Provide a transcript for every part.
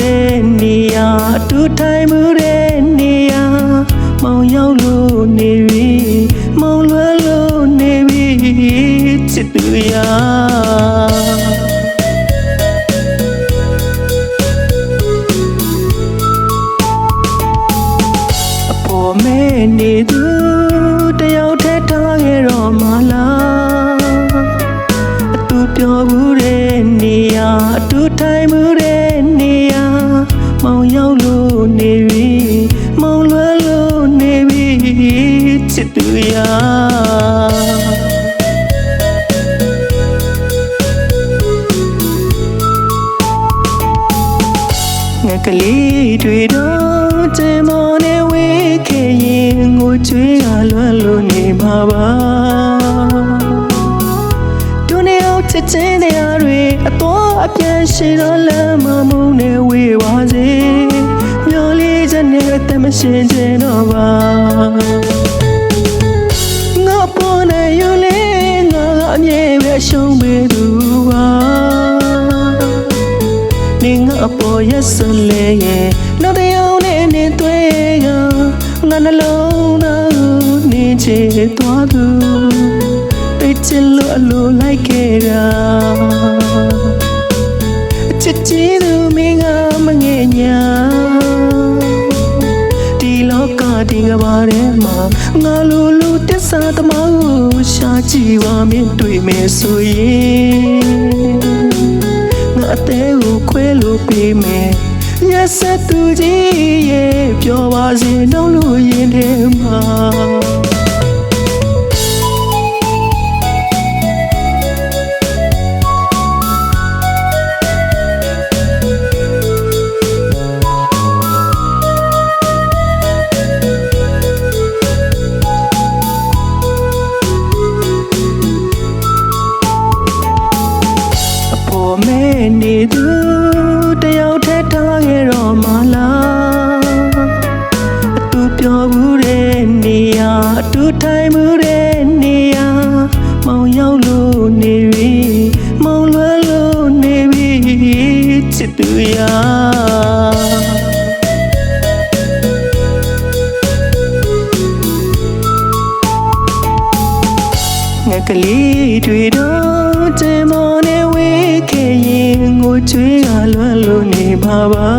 တဲ့နေရာအတူထိုင်မှုတဲ့နေရာမောင်ရောက်လို့နေပြီမောင်လွယ်လို့နေပြီချစ်သူရာအပေါ်မဲနေသူတယောက်ထက်ထားခဲ့တော့မလားအတူပြောဘူးတဲ့နေရာအတူထိုင်မှုတဲ့နေရာမောင်ရောက်လို့နေပြီမောင်လွယ်လို့နေပြီချစ်သူရာငါကလေးတွေတော့ကျင်မော်နေဝေးခဲ့ရင်ငိုကြွေးကလွယ်လို့နေမှာပါဒုနေအောင်ချစ်ချင်းတရားတွေအတော်အပြန်ရှိတော့လမ်းမမုန်းနေဝေးပါစေမျောလေးချက်နဲ့အသက်မရှင်ချင်တော့ပါငါပေါ်နေယူလေငါအမြဲပဲရှုံးပေသူပါနေငါအပေါ်ရက်စလဲရဲ့နောက်တစ်ယောက်နဲ့နေသွေးကငါနှလုံးသားနေချေသွားသူတိတ်ချလို့အလိုလိုက်ခဲ့တာချစ်ချစ်သူမင်းကမငဲ့ညာဒီလောကဒီကဘာထဲမှာငါလိုလိုတစ္ဆာသမားကိုရှာကြည့်ပါမင်းတွေ့မယ်ဆိုရင်ငါအသေးကိုခွဲလို့ပေးမယ်ရက်ဆက်သူကြီးရဲ့ပြောပါစေနှုတ်လို့ရင်ထဲမှာမဲနေသူတယောက်ထက်ထားခဲ့တော့မလားအတူပြောဘူးတဲ့နေရာအတူထိုင်မှုတဲ့နေရာမောင်ရောက်လို့နေပြီမောင်လွယ်လို့နေပြီချစ်သူရာငါကလေးတွေတော့ကျင်မော်နေဝေးခဲ့ရင်ငိုကြွေးကလွယ်လို့နေပါပါ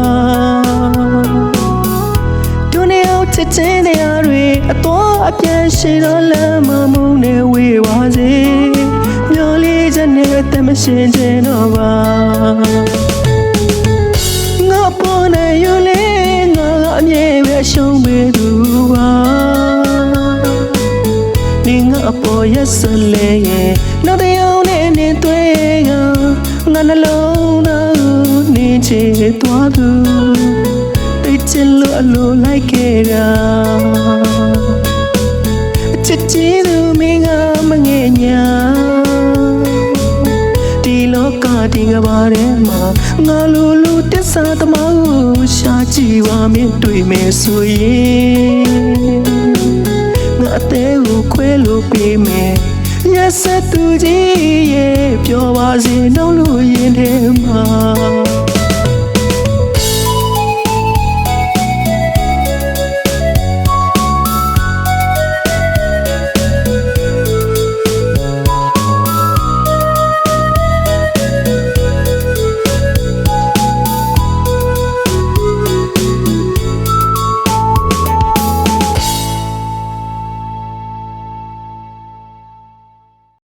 ဒုနေအောင်ချစ်ချင်းတရားတွေအတော်အပြန်ရှိတော့လမ်းမမုန်းနေဝေးပါစေမျောလေးချက်နဲ့အသက်မရှင်ချင်တော့ပါငါပေါ်နေယူလေငါအမြဲပဲရှုံးပေသူပါနေငါအပေါ်ရက်စလဲရဲ့နောက်တစ်ယောက်နဲ့နေသွေးကငါနှလုံးသားနေချေသွားသူတိတ်ချလို့အလိုလိုက်ခဲ့တာချစ်ချစ်သူမင်းကမငဲ့ညာဒီလောကဒီကဘာထဲမှာငါလိုလိုတစ္ဆာသမားကိုရှာကြည့်ပါမင်းတွေ့မယ်ဆိုရင်ငါအသေးကိုခွဲလို့ပေးမယ်ရက်ဆက်သူကြီးရဲ့ပြောပါစေနှုတ်လို့ရင်ထဲမှာ